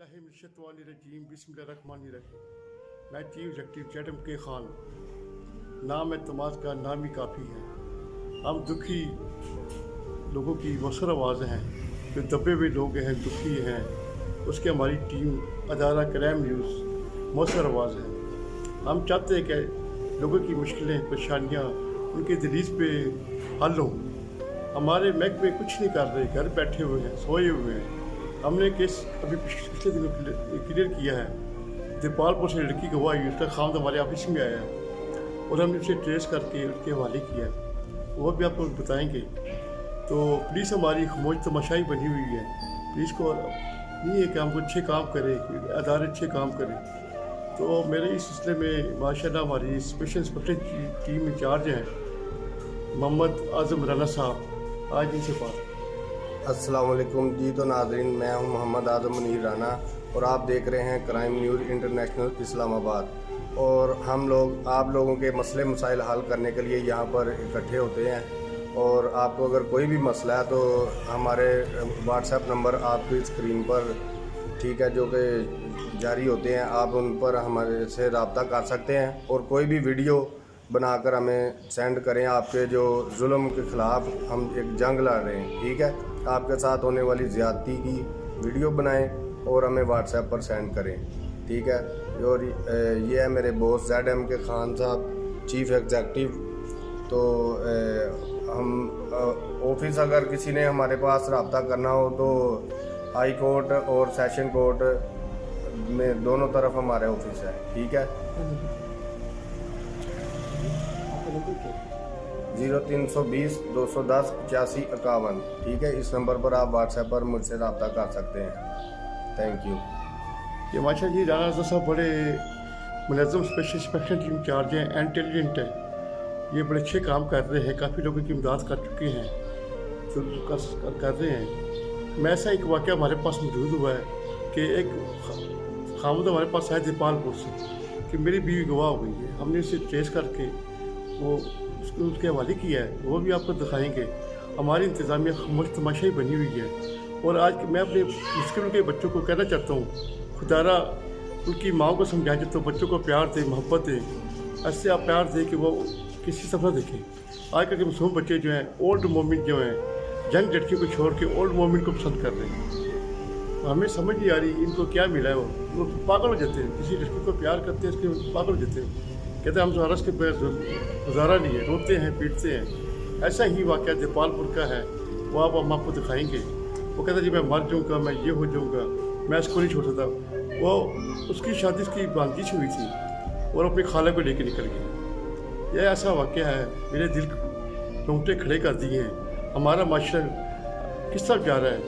बिस्मिल्लाहिर्रहमानिर्रहीम बिस्मिल्लाहिर्रहमानिर्रहीम। मैं चीफ एग्जेक्टिव ZMK खान, नाम एतमाद का नाम ही काफ़ी है। हम दुखी लोगों की मौसर आवाज़ हैं, जो दबे हुए लोग हैं, दुखी हैं, उसके हमारी टीम अदारा क्राइम न्यूज़ मौसर आवाज़ है। हम चाहते हैं कि लोगों की मुश्किलें परेशानियाँ उनके दलील पे हल हों। हमारे महकमे कुछ नहीं कर रहे, घर बैठे हुए हैं, सोए हुए हैं। हमने केस अभी पिछले दिनों क्लियर किया है। देपालपुर से लड़की गवाह हुई, उसका खामद हमारे ऑफिस में आया है और हमने उसे ट्रेस करके उसके हवाले किया, वो भी आपको बताएंगे। तो पुलिस हमारी खामोश तमाशाई बनी हुई है। पुलिस को नहीं है कि हम अच्छे काम करें, अदारे अच्छे काम करें। तो मेरे इस सिलसिले में माशाल्लाह हमारी स्पेशल इंस्पेक्टर टीम इंचार्ज हैं मोहम्मद आज़म राना साहब, आज इनसे बात। अस्सलाम वालेकुम जी। तो नाज़रीन, मैं हूं मोहम्मद आज़म मुनीर राना और आप देख रहे हैं क्राइम न्यूज़ इंटरनेशनल इस्लामाबाद। और हम लोग आप लोगों के मसले मसाइल हल करने के लिए यहां पर इकट्ठे होते हैं। और आपको अगर कोई भी मसला है तो हमारे व्हाट्सएप नंबर आपकी स्क्रीन पर ठीक है जो कि जारी होते हैं, आप उन पर हमारे से रब्ता कर सकते हैं। और कोई भी वीडियो बनाकर हमें सेंड करें, आपके जो जुल्म के ख़िलाफ़ हम एक जंग लड़ रहे हैं, ठीक है। आपके साथ होने वाली ज़्यादती की वीडियो बनाएं और हमें व्हाट्सएप पर सेंड करें, ठीक है। और ये है मेरे बॉस ZMK खान साहब, चीफ एग्जेक्टिव। तो हम ऑफिस अगर किसी ने हमारे पास रब्ता करना हो तो हाई कोर्ट और सेशन कोर्ट में दोनों तरफ हमारे ऑफिस है, ठीक है। 0320 210 8551, ठीक है। इस नंबर पर आप व्हाट्सएप पर मुझसे रब्ता कर सकते हैं। Thank you. ये माशा जी राना साहब बड़े मुलज़्ज़म स्पेशल इंस्पेक्शन टीम इंचार्ज हैं, इंटेलिजेंट है। ये बड़े अच्छे काम कर रहे हैं, काफ़ी लोगों की इमदाद कर चुके हैं, जो कर रहे हैं। मैं ऐसा एक वाक़या हमारे पास मौजूद हुआ है कि एक खामद हमारे पास आया देपालपुर से कि मेरी बीवी गवाह हो गई है। हमने उसे ट्रेस करके वो उसके हवाले किया है, वो भी आपको दिखाएंगे। हमारी इंतज़ामिया खामोश तमाशाई बनी हुई है। और आज मैं अपने मुश्किल के बच्चों को कहना चाहता हूँ, खुदारा उनकी माओ को समझाएं, जब तो बच्चों को प्यार दें, मोहब्बत दें। ऐसे आप प्यार दें कि वो किसी सफर देखें। आजकल के मासूम बच्चे जो हैं, ओल्ड मोमिन जो हैं, यंग लड़कियों को छोड़ के ओल्ड मोमिन को पसंद कर रहे हैं। हमें समझ नहीं आ रही इनको क्या मिला है। वो पागल हो जाते हैं, किसी लड़की को प्यार करते हैं, इसके पागल हो जाते हैं, कहते हैं हम तो हरस के गुजारा नहीं है, रोते हैं, पीटते हैं। ऐसा ही वाक़या देपालपुर का है, वो हम आपको दिखाएंगे। वो कहता जी मैं मर जाऊँगा, मैं ये हो जाऊँगा, मैं इसको नहीं छोड़ सकता। वो उसकी शादी उसकी बांजिश हुई थी और अपनी खाला को लेकर निकल गया। यह ऐसा वाक़या है, मेरे दिल रोंगटे खड़े कर दिए हैं। हमारा माशरा किस तरफ जा रहा है,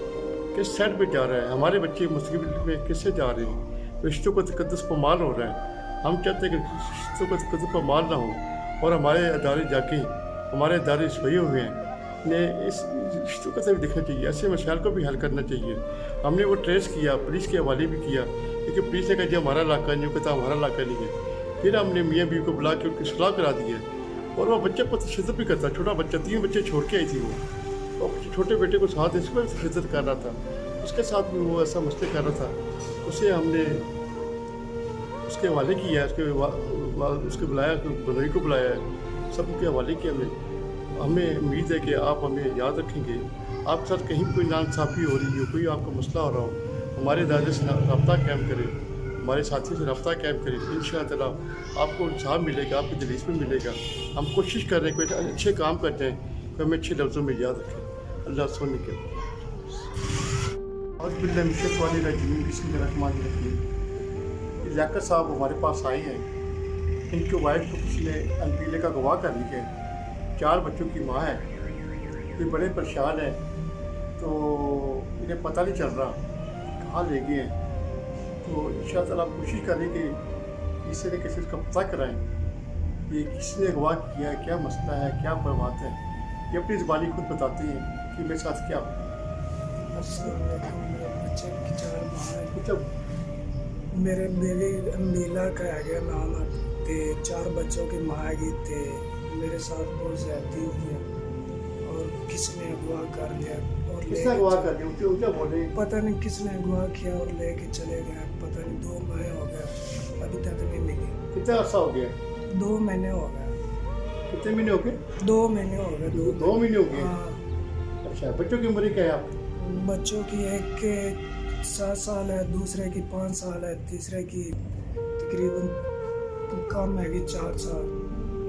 किस साइड पे जा रहा है। हमारे बच्चे मुस्तक़बिल में किससे जा रहे हैं, रिश्तों को तकद्दुस पमाल हो रहा है। हम चाहते हैं कि रिश्तों को तकद्दुस पमाल ना हो और हमारे अदारे जाके हमारे अदारे सोए हुए हैं ने इस रिश्तों का भी देखना चाहिए, ऐसे मसाइल को भी हल करना चाहिए। हमने वो ट्रेस किया, पुलिस के हवाले भी किया, क्योंकि पुलिस ने कहा जी हमारा इलाका नहीं, कहता हमारा इलाका नहीं है। फिर हमने मियाँ बीवी को बुला के उनकी सुलह करा दी है। और वो बच्चे पर तशद्दुद भी करता, छोटा बच्चा, 3 बच्चे छोड़ के आई थी वो, और छोटे बेटे को साथ इसमें भी तशद्दुद कर रहा था, उसके साथ भी वो ऐसा मसले कर रहा था। उसे हमने उसके हवाले किया है, उसके बुलाया, बनोई को बुलाया है, सब के हवाले किया। हमें उम्मीद है कि आप हमें याद रखेंगे। आपके साथ कहीं कोई नाइंसाफ़ी हो रही हो, कोई आपको मसला हो रहा हो, हमारे दायरे से रब्ता कायम करें, हमारे साथियों से रब्ता कायम करें। इंशाअल्लाह आपको इंसाफ मिलेगा, आपके दलील में मिलेगा। हम कोशिश कर रहे हैं कोई अच्छे काम कर जाएँ, तो हमें अच्छे लफ्ज़ों में याद रखें। अल्लाह सोने के लियाकत साहब हमारे पास आए हैं। इनकी वाइफ को किसी ने अनपीले का गवाह कर लिया है, 4 बच्चों की माँ है। ये बड़े परेशान है, तो इन्हें पता नहीं चल रहा कहाँ ले गए हैं। तो इंशाअल्लाह आप कोशिश करें कि किसी न किसी का पता कराएं, ये किसने गवाह किया है, क्या मसला है, क्या बात है। ये अपनी ज़बानी खुद बताते हैं कि मेरे साथ क्या हुआ। बच्चे की 4 माँ है, मेरे नीला का है नाम ते 4 बच्चों की माँ है ते मेरे साथ बहुत ज़्यादती हुई है और किसी ने अगवा कर लिया और किसने अगवा कर दिया? ऊंचा ऊंचा बोले। पता नहीं किसने अगवा किया और लेके चले गए। पता नहीं 2 महीने हो गए, अभी तक नहीं मिली। कितना अर्सा हो गया? 2 महीने हो गए। कितने महीने हो गए? 2 महीने हो गए। 2 महीने हो गए। हाँ। अच्छा, बच्चों की उम्र क्या है आप? बच्चों की एक के 7 साल है, दूसरे की 5 साल है, तीसरे की तकरीबन कम है कि 4 साल,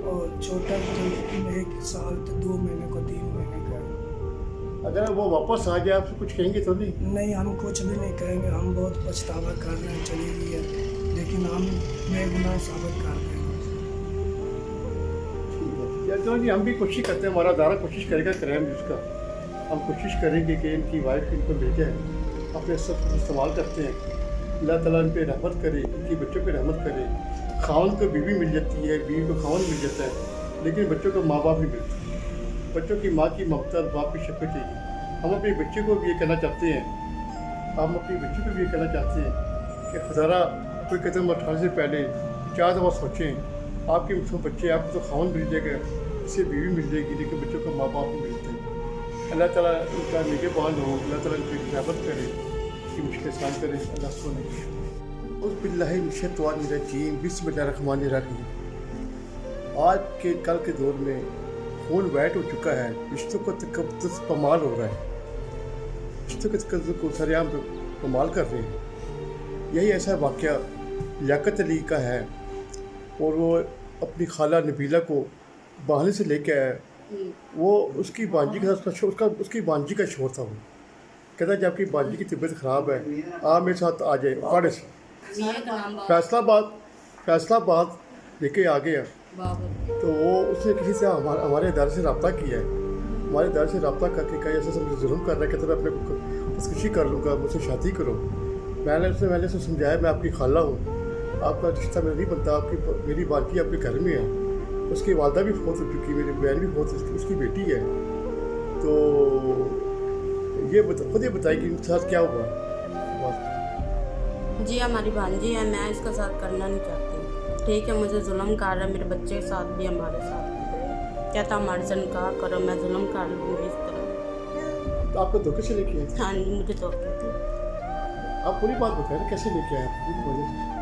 और छोटा तो 1 साल तो 2 महीने को 3 महीने का है। अगर वो वापस आ जाए आपसे कुछ कहेंगे तो नहीं? नहीं, हम कुछ भी नहीं कहेंगे। हम बहुत पछतावा कर रहे हैं, चली गई है, लेकिन हम बेगुनाह साबित कर रहे हैं। या तो जी हम भी कोशिश करते हैं, हमारा दारा कोशिश करेगा क्राइम न्यूज़ का। हम कोशिश करेंगे कि इनकी वाइफ इनको मिल जाए, अपने सब इस्तेमाल करते हैं। अल्लाह ताला इन पे रहमत करे, इनकी बच्चों पे रहमत करे। खावन को बीवी मिल जाती है, बीवी को खावन मिल जाता है, लेकिन बच्चों को माँ बाप नहीं मिलते। बच्चों की माँ की ममता, बाप की शफ़क़त चाहिए। हम अपने बच्चे को भी ये कहना चाहते हैं, हम अपने बच्चे को भी ये कहना चाहते हैं कि खुदारा कोई कदम उठाने से पहले 4 दफ़ा सोचें। आपके बच्चे, आपको तो खावन मिल जाएगा, इससे बीवी मिल जाएगी, लेकिन बच्चों को माँ बाप नहीं मिलते। अल्लाह ताला इनका निगहबान हो, अल्लाह ताला इनकी हिफाजत करे, कि मुश्किल आसान करे। अल्लाह सुने। उस बिल्लाहि मिनश्शैतानिर्रजीम, बिस्मिल्लाहिर्रहमानिर्रहीम। आज के कल के दौर में खून वैट हो चुका है, रिश्तों को तकद्दुस पमाल हो रहा है, रिश्तों के तकद्दुस को सरेआम पमाल कर रहे हैं। यही ऐसा वाक़या लियाकत अली का है, और वो अपनी खाला नबीला को बहाने से लेके आया। वो उसकी बांजी के साथ उसकी बांजी का शोर था। वो कहता है जब आपकी बांजी की तबीयत ख़राब है, आप मेरे साथ आ जाए काड़े से। फैसलाबाद लेके आ गया, तो वो उसने किसी से हमारे इदारे से रब्ता किया है। हमारे इदारे से रब्ता करके कहा ऐसे मुझे जुल्म कर रहा है, कहता मैं अपने खुदकुशी कर लूँगा, मुझसे शादी करो। मैंने उसे समझाया मैं आपकी खाला हूँ, आपका रिश्ता मेरा नहीं बनता, आपकी मेरी बाकी आपके घर में है। उसकी वालदा भी फौत हो चुकी है, मेरी बहन भी फौत, उसकी बेटी है। तो ये खुद ही बताइए कि इनके साथ क्या हुआ? जी हमारी भांजी है, मैं इसका साथ करना नहीं चाहती। ठीक है, मुझे जुल्म कर रहा है, मेरे बच्चे के साथ भी हमारे साथ कहता हमारे से निकाह करो, मैं जुल्म कर लूँगी इस तरह। तो आपको धोखे से लेके आए? हाँ जी, मुझे धोखे थे। आप पूरी बात बताएं, कैसे लेके आए?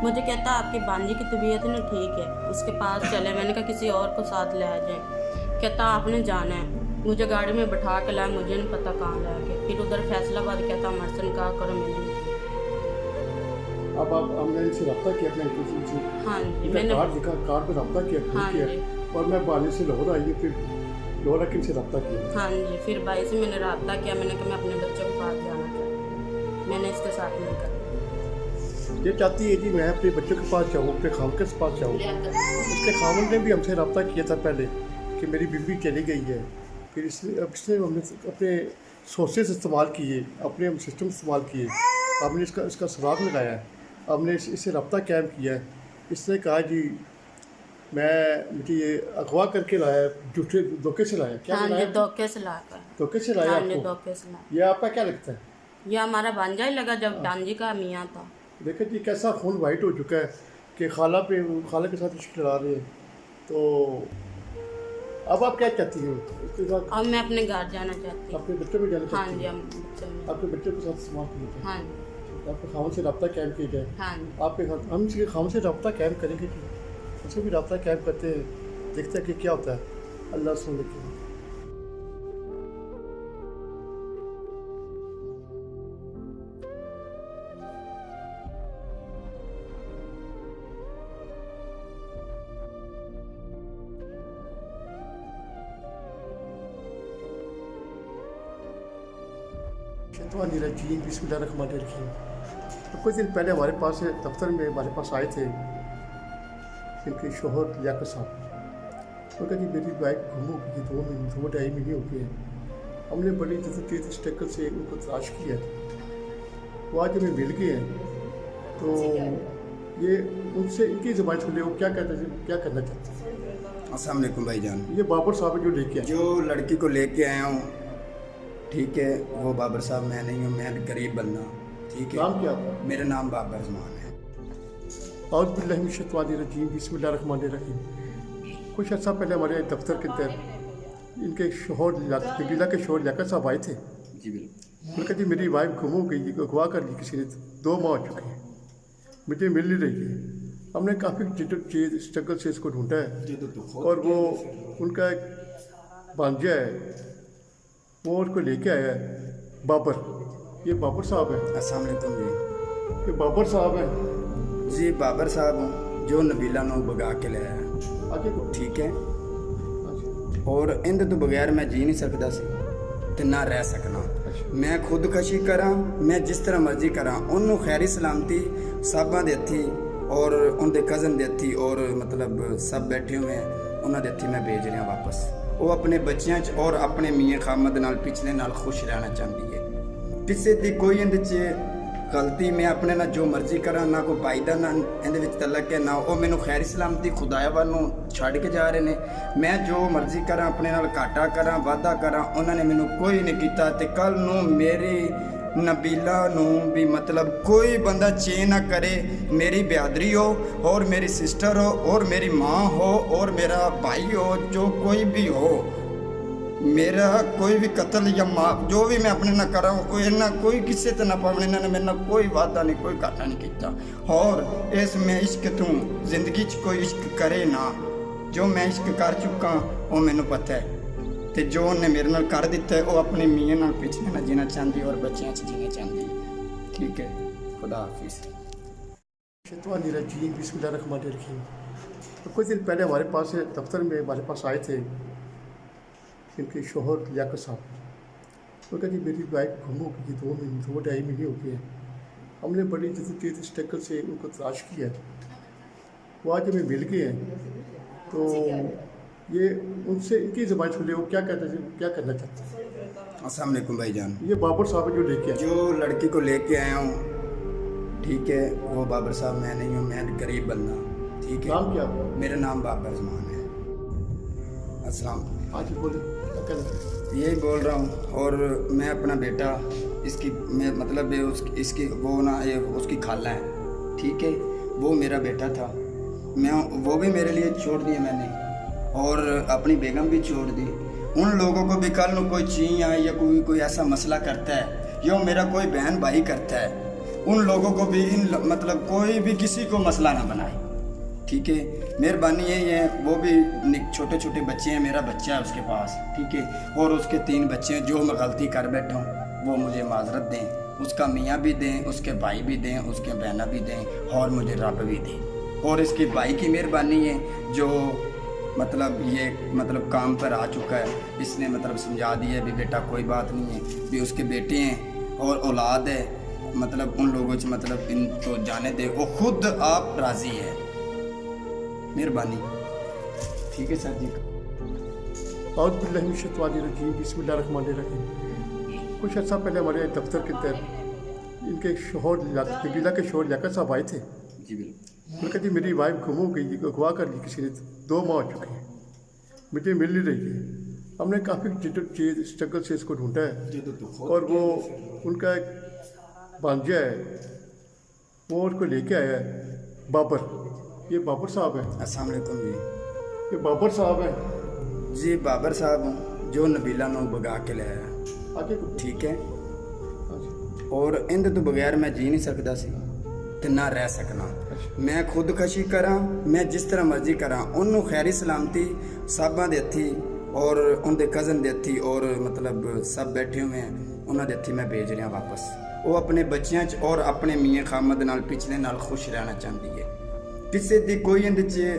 मुझे कहता आपकी भांजी की तबीयत नहीं ठीक है, उसके पास चले। मैंने कहा किसी और को साथ ले जाए। कहता आपने जाना है, मुझे गाड़ी में बैठा के लाया, मुझे नहीं पता कहाँ ला के। फिर उधर फैसलाबाद कहता हमारे से निकाह करो, मैंने नहीं किया। अब आप हमने इनसे रब्ता किया अपने किसी से? हाँ जी, मैंने कार्ड दिखा, कार्ड पर रब्ता किया, हाँ किया। जी। और मैं बाली से लाहौर आई, फिर लाहौर आके इनसे रब्ता किया। हाँ जी, फिर भाई से मैंने रब्ता किया। मैंने कहा मैं अपने बच्चों के पास जाना चाहती हूँ, मैंने इसके साथ नहीं करना। ये चाहती है जी मैं अपने बच्चों के पास जाऊँ, अपने खामन के पास जाऊँ। इसके खामन ने भी हमसे रब्ता किया था पहले कि मेरी बीवी चली गई है। फिर इसने हमने अपने सोर्सेज इस्तेमाल किए, अपने सिस्टम इस्तेमाल किए, हमने इसका सुराग लगाया है, हमने इससे रब्ता कायम किया है। इसने कहा जी मुझे ये अगवा करके लाया, झूठे धोखे से लाया। क्या हाँ लाया? जी, धोखे से लाकर। धोखे से लाया हाँ जी, आपको? धोखे से लाया। ये आपका क्या लगता है? ये हमारा भांजा ही लगा जब भांजी का मियाँ था। देखिए जी कैसा खून वाइट हो चुका है कि खाला के साथ इश्क लड़ा रहे हैं। तो अब आप क्या चाहती हैं इसके साथ? अब मैं अपने घर जाना चाहती हूँ। अपने बच्चों में जाना हाँ चाहती जी, हैं? हम बच्चों में। आपके बच्चों के साथ इस्तेमाल किया जाए, हाँ जी, आपके खामन से रब्ता कायम किया जाए। हाँ जी। आपके हम इसके खामन से रब्ता कायम करेंगे जी, उनसे भी रब्ता कायम करते हैं, देखते हैं कि क्या होता है। अल्लाह सुन लेते हैं। शैतानिर्रजीम, बिस्मिल्लाहिर्रहमानिर्रहीम। तो कुछ दिन पहले हमारे पास दफ्तर में हमारे पास आए थे इनके शोहर लियाकत साहब। वो कहती मेरी बाइक गुम हो गई, 2-2.5 महीने हो गए हैं। हमने बड़ी तेज स्ट्रगल से उनको तलाश किया, वो आज हमें मिल गए हैं। तो ये उनसे इनकी ज़बान सुन ले, वो क्या कहते हैं, क्या करना चाहते हैं? अस्सलाम वालेकुम भाईजान। ये बाबर साहब जो लेके आए, जो लड़की को लेके आया हूँ, ठीक है, वो बाबर साहब मैं नहीं हूँ, मैं गरीब बंदा। ठीक है, नाम क्या है? मेरा नाम बाबर रज़मान है। औज़ बिल्लाहि मिनश शैतानिर रजीम, बिस्मिल्लाहिर्रहमानिर्रहीम। कुछ अर्सा पहले हमारे दफ्तर के अंदर इनके शोहर नबीला के शोहर लियाकत साहब आए थे। जी बिल्कुल। मैंने कहा जी मेरी वाइफ गुम हो गई, अगवा कर ली किसी ने, 2 माह हो चुके हैं, मुझे मिल नहीं रही है। हमने काफ़ी स्ट्रगल से इसको ढूंढा है और वो उनका एक भांजा है, वो उसको लेके आया है, बाबर। ये बाबर साहब है। अस्सलाम वालेकुम जी। ये बाबर साहब है जी बाबर साहब जो नबीला ਨੂੰ भगा के ले आया, आगे को ठीक है। और इंद तो बगैर मैं जी नहीं सकता सी ਤੇ ਨਾ ਰਹਿ ਸਕਣਾ। ਮੈਂ ਖੁਦਕਸ਼ੀ ਕਰਾਂ, ਮੈਂ ਜਿਸ ਤਰ੍ਹਾਂ ਮਰਜ਼ੀ ਕਰਾਂ, ਉਹਨੂੰ ਖੈਰੀ ਸਲਾਮਤੀ ਸਾਬਾਂ ਦੇ ਹੱਥੀ ਔਰ ਉਹਦੇ ਕਜ਼ਨ ਦੇ ਹੱਥੀ ਔਰ ਮਤਲਬ ਸਭ ਬੈਠੇ ਹੋਏ ਉਹਨਾਂ ਦੇ ਹੱਥੀ ਮੈਂ ਭੇਜ ਰਿਹਾ ਵਾਪਸ। ਉਹ ਆਪਣੇ ਬੱਚਿਆਂ 'ਚ ਔਰ ਆਪਣੇ ਮੀਆਂ ਖਾਮਦ ਨਾਲ ਪਿਛਲੇ ਨਾਲ ਖੁਸ਼ ਰਹਿਣਾ ਚਾਹੁੰਦੀ ਹੈ। ਕਿਸੇ ਦੀ ਕੋਈ ਇਹਦੇ 'ਚ ਗਲਤੀ ਮੈਂ ਆਪਣੇ ਨਾਲ ਜੋ ਮਰਜ਼ੀ ਕਰਾਂ, ਨਾ ਕੋਈ ਭਾਈ ਦਾ ਨਾ ਇਹਦੇ ਵਿੱਚ ਤਲਕ ਹੈ, ਨਾ ਉਹ ਮੈਨੂੰ ਖੈਰੀ ਸਲਾਮਤੀ ਖੁਦਾਇਆ ਵੱਲ ਨੂੰ ਛੱਡ ਕੇ ਜਾ ਰਹੇ ਨੇ। ਮੈਂ ਜੋ ਮਰਜ਼ੀ ਕਰਾਂ, ਆਪਣੇ ਨਾਲ ਘਾਟਾ ਕਰਾਂ, ਵਾਅਦਾ ਕਰਾਂ, ਉਹਨਾਂ ਨੇ ਮੈਨੂੰ ਕੋਈ ਨਹੀਂ ਕੀਤਾ। ਤੇ ਕੱਲ ਨੂੰ ਮੇਰੀ ਨਬੀਲਾ ਨੂੰ ਵੀ ਮਤਲਬ ਕੋਈ ਬੰਦਾ ਚੇਂਜ ਨਾ ਕਰੇ। ਮੇਰੀ ਬਿਆਦਰੀ ਹੋ ਔਰ ਮੇਰੀ ਸਿਸਟਰ ਹੋ ਔਰ ਮੇਰੀ ਮਾਂ ਹੋ ਔਰ ਮੇਰਾ ਭਾਈ ਹੋ, ਜੋ ਕੋਈ ਵੀ ਹੋ, मेरा कोई भी कत्ल या माफ जो भी मैं अपने ना करा इन्ना कोई किसी तो ना पावने, इन्होंने मेरे ना कोई वादा नहीं, कोई घाटा नहीं किया। और इसमें इश्क तू जिंदगी च कोई इश्क करे ना, जो मैं इश्क कर चुका वो मैनू पता है। तो जो उन्हें मेरे नाल कर दिता है वो अपने मियाँ नाल पिछले ना जीना चाहती और बच्चों से जीना चाहती है। ठीक है, खुदा हाफिज़। शैतानिर्रजीम, बिस्मिल्लाहिर्रहमानिर्रहीम। तो कुछ दिन पहले हमारे पास दफ्तर में हमारे पास आए थे इनके शोहर लियाकत साहब। तो कहा जी मेरी वाइफ गुम हो गई, 2-2.5 महीने हो गए हैं। हमने बड़ी जद्दोजहद स्ट्रगल से उनको तलाश किया, वो आज हमें मिल गए हैं। तो ये उनसे इनकी ज़बान सुन ले, वो क्या कहते हैं, क्या करना चाहते हैं। अस्सलाम वालेकुम भाईजान। ये बाबर साहब है जो लेके आए। जो लड़की को लेके आया हूँ, ठीक है, वो बाबर साहब मैं नहीं हूँ, मैं गरीब बंदा। ठीक है, नाम क्या आपका? मेरा नाम बाबर जमान है। अस्सलाम। आज बोले क्या कहना चाहते हैं। यही बोल रहा हूँ। और मैं अपना बेटा इसकी मैं मतलब इसकी वो ना ये उसकी खाला है, ठीक है, वो मेरा बेटा था। मैं वो भी मेरे लिए छोड़ दिया मैंने, और अपनी बेगम भी छोड़ दी। उन लोगों को भी कल में कोई चीज आए या कोई ऐसा मसला करता है या मेरा कोई बहन भाई करता है, उन लोगों को भी मतलब कोई भी किसी को मसला ना बनाए। ठीक है, मेहरबानी यही है। वो भी छोटे छोटे बच्चे हैं, मेरा बच्चा है उसके पास, ठीक है, और उसके 3 बच्चे हैं। जो मैं गलती कर बैठा हूँ वो मुझे माजरत दें, उसका मियाँ भी दें, उसके भाई भी दें, उसके बहना भी दें, और मुझे रब भी दें। और इसके भाई की मेहरबानी है जो मतलब ये मतलब काम पर आ चुका है, इसने मतलब समझा दिया भी बेटा कोई बात नहीं है, भी उसके बेटे हैं और औलाद है, मतलब उन लोगों से मतलब इनको जाने दे, वो खुद आप राज़ी है। मेहरबानी। ठीक है सर जी। औज़ुबिल्लाहिमिनश्शैतानिर्रजीम, बिस्मिल्लाहिर्रहमानिर्रहीम। कुछ अर्सा पहले हमारे दफ्तर के तहत इनके शोहर कबीला के शोहर लियाकत साहब आए थे। जी बिल्कुल। मैंने कहा जी मेरी वाइफ गुम हो गई, अगवा कर ली किसी ने, 2 माह हो चुके हैं, मुझे मिल नहीं रही है। हमने काफ़ी स्ट्रगल से इसको ढूंढा है और वो उनका एक भांजा है, वो उसको लेके आया है, बाबर। ये बाबर साहब है। अस्सलाम वालेकुम जी। ये बाबर साहब है। जी बाबर साहब जो नबीला ਨੂੰ भगा के ले आया, आगे को ठीक है। अच्छा। और इंद तो बगैर मैं जी नहीं सकता सी ਤੇ ਨਾ ਰਹਿ ਸਕਣਾ। ਮੈਂ ਖੁਦਕਸ਼ੀ ਕਰਾਂ, ਮੈਂ ਜਿਸ ਤਰ੍ਹਾਂ ਮਰਜ਼ੀ ਕਰਾਂ, ਉਹਨੂੰ ਖੈਰੀ ਸਲਾਮਤੀ ਸਾਬਾਂ ਦੇ ਹੱਥੀ ਔਰ ਉਹਦੇ ਕਜ਼ਨ ਦੇ ਹੱਥੀ ਔਰ ਮਤਲਬ ਸਭ ਬੈਠੇ ਹੋਏ ਆ ਉਹਨਾਂ ਦੇ ਹੱਥੀ ਮੈਂ ਭੇਜ ਰਿਹਾ ਵਾਪਸ। ਉਹ ਆਪਣੇ ਬੱਚਿਆਂ 'ਚ ਔਰ ਆਪਣੇ ਮੀਆਂ ਖਾਮਦ ਨਾਲ ਪਿਛਲੇ ਨਾਲ ਖੁਸ਼ ਰਹਿਣਾ ਚਾਹੁੰਦੀ ਹੈ। ਕਿਸੇ ਦੀ ਕੋਈ ਇਹਦੇ 'ਚ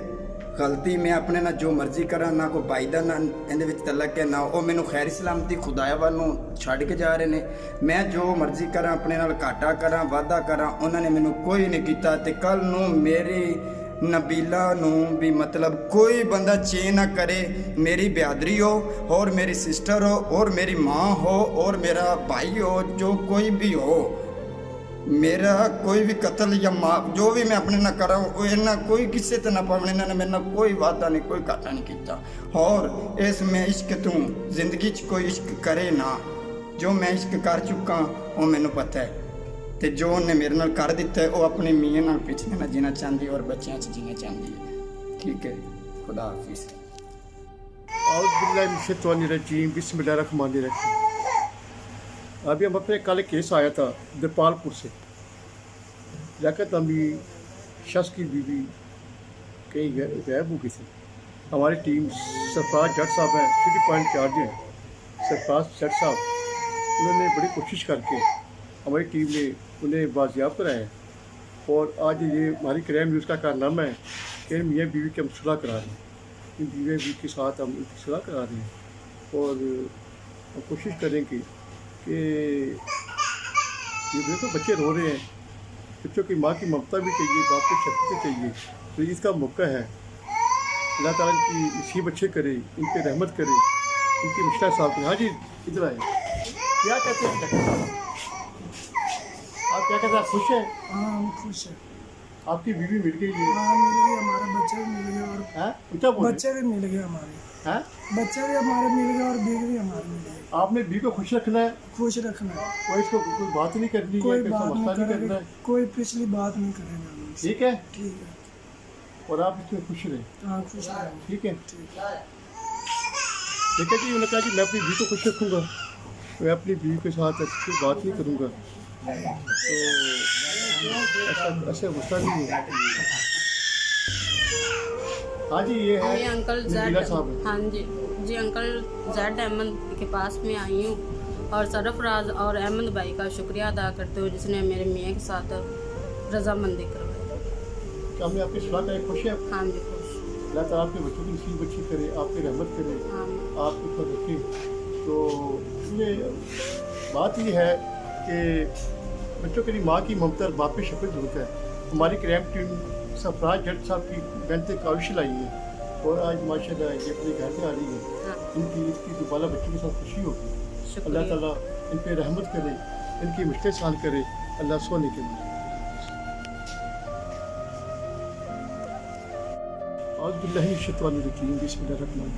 ਗਲਤੀ ਮੈਂ ਆਪਣੇ ਨਾਲ ਜੋ ਮਰਜ਼ੀ ਕਰਾਂ, ਨਾ ਕੋਈ ਭਾਈ ਦਾ ਨਾ ਇਹਦੇ ਵਿੱਚ ਤਲਕ ਹੈ, ਨਾ ਉਹ ਮੈਨੂੰ ਖੈਰੀ ਸਲਾਮਤੀ ਖੁਦਾਇਆ ਵੱਲ ਨੂੰ ਛੱਡ ਕੇ ਜਾ ਰਹੇ ਨੇ। ਮੈਂ ਜੋ ਮਰਜ਼ੀ ਕਰਾਂ, ਆਪਣੇ ਨਾਲ ਘਾਟਾ ਕਰਾਂ, ਵਾਅਦਾ ਕਰਾਂ, ਉਹਨਾਂ ਨੇ ਮੈਨੂੰ ਕੋਈ ਨਹੀਂ ਕੀਤਾ। ਤੇ ਕੱਲ ਨੂੰ ਮੇਰੀ ਨਬੀਲਾ ਨੂੰ ਵੀ ਮਤਲਬ ਕੋਈ ਬੰਦਾ ਚੇਂਜ ਨਾ ਕਰੇ। ਮੇਰੀ ਬਿਆਦਰੀ ਹੋ ਔਰ ਮੇਰੀ ਸਿਸਟਰ ਹੋ ਔਰ ਮੇਰੀ ਮਾਂ ਹੋ ਔਰ ਮੇਰਾ ਭਾਈ ਹੋ, ਜੋ ਕੋਈ ਵੀ ਹੋ, मेरा कोई भी कत्ल या माफ जो भी मैं अपने ना करा इन्ना कोई किसी तो ना पावने, इन्होंने मेरे ना कोई वादा नहीं, कोई घाटा नहीं किया। और इसमें इश्क तू जिंदगी च कोई इश्क करे ना, जो मैं इश्क कर चुका वो मैनू पता है। तो जो उन्हें मेरे नाल कर दिता है वो अपने मियाँ नाल पिछले ना जीना चाहती और बच्चों से जीना चाहती है। ठीक है, खुदा हाफिज़। औज़ुबिल्लाहिमिनश्शैतानिर्रजीम, बिस्मिल्लाहिर्रहमानिर्रहीम। अभी हम अपने कल एक केस आया था दीपालपुर से, लियाकत नामी शख्स की बीवी कहीं गायब हो गई थी। हमारी टीम सरफराज जट साहब हैं, सिटी पॉइंट चार्ज हैं सरफराज जट साहब, उन्होंने बड़ी कोशिश करके हमारी टीम ने उन्हें बाजियाब कराया और आज ये हमारी क्राइम न्यूज़ का कारनामा है कि मियाँ बीवी की हम सुलह करा रहे हैं, इन बीवी बीवी के साथ हम उनकी सुलह करा रहे हैं और हम कोशिश करेंगे कि ये देखो बच्चे रो रहे हैं, बच्चों की माँ की ममता भी चाहिए, बाप की शक्ति भी चाहिए, तो इसका मौका है। अल्लाह ताला की नसीब अच्छे करे, इन पे रहमत करे, इनकी मुश्किल साहब हाँ जी इधर आए। क्या कहते हैं डॉक्टर साहब, आप क्या कहते हैं, आप खुश हैं? हाँ हम खुश हैं। आपकी बीवी मिल गई है? हाँ मिल गई, हमारे बच्चे भी मिल गए और हैं ऊँचा बोल, बच्चे भी मिल गए हमारे, हैं बच्चे भी हमारे मिल गए और बीवी भी हमारे मिल गए। आपने बीवी को खुश रखना है, खुश रखना है, कोई इसको कोई बात नहीं करनी कोई है, कोई बात मसला नहीं नहीं करना करेगा, है, कोई पिछली बात नहीं करेगा हमसे। ठीक है? ठीक है, और आप इसमें खुश रहें, हाँ खुश रहेंगे। ठीक है? ठीक ठीक है जी, उन्होंने कहा जी मैं अपनी बीवी को खुश रखूँगा, मैं अपनी बीवी के साथ ऐसी बात नहीं करूँगा, तो ऐसा गुस्सा नहीं है। हाँ जी ये है ये अंकल नबीला जेड, साहब है। हाँ जी जी अंकल जेड अहमद के पास में आई हूँ और सरफराज और अहमद भाई का शुक्रिया अदा करते हुए जिसने मेरे मियाँ के साथ रजामंदी करवाई। क्या हमने आपकी सलाह का खुश है? हाँ जी खुश, अल्लाह ताला आपके बच्चों की नसीब अच्छी करे, आपकी रहमत करे, हाँ आपके ऊपर रखे। तो ये बात ये है कि बच्चों के लिए माँ की ममता और बाप की शक्ल जरूरत है। हमारी क्राइम टीम सरफराज जट साहब की बेहतर काविश लाई है और आज माशाल्लाह ये अपने घर में आ रही है। हाँ इसकी दोबारा बच्चों के साथ खुशी होगी। अल्लाह शुक्रिया। ताला इन पे रहमत करे, इनकी मुश्किल सान करे, अल्लाह सोने के लिए। बिस्मिल्लाहिर्रहमानिर्रहीम।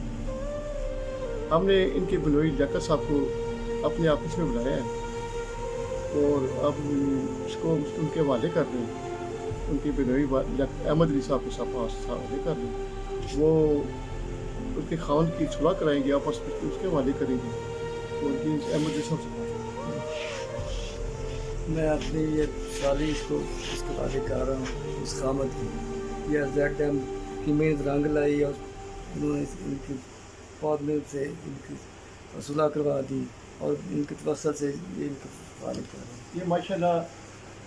हमने इनके बनोई लियाकत साहब को अपने ऑफिस में बुलाया है और अब इसको उनके हवाले कर रहे हैं, उनके बनोई अहमद अली साहब के साथ हवाले कर रहे हैं। वो उसके खान की सुलह कराएंगे, आपस में उसके हवाले करेंगे और अहमद अली साहब से मैं अपनी ये साली को इसके वाले कर रहा हूँ उस खामद की, ये जेड एम की मेहनत रंग लाई और उन्होंने इनकी बहुत मेहनत से इनकी सुलह करवा दी और इनके तवसल से ये इनके वाले कर रहे हैं। ये माशाल्लाह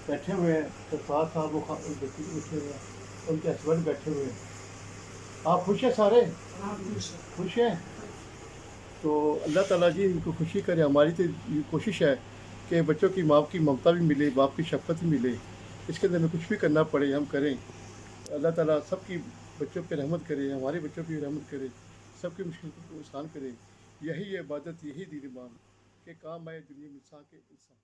बैठे हुए हैं, सरफराज साहब वो बैठे हुए हैं, उनके हस्बैंड बैठे हुए हैं। आप खुश हैं सारे? हाँ खुश है। खुश हैं? तो अल्लाह ताला जी इनको खुशी करे। हमारी तो ये कोशिश है कि बच्चों की माँ की ममता भी मिले, बाप की शफ़क़त भी मिले, इसके अंदर हमें कुछ भी करना पड़े हम करें। अल्लाह ताला सबकी बच्चों पे रहमत करे, हमारे बच्चों पे रहमत करे, सबकी मुश्किल को आसान करे। यही इबादत, यही दीन ईमान के काम आए दुनिया में इंसान के इंसान।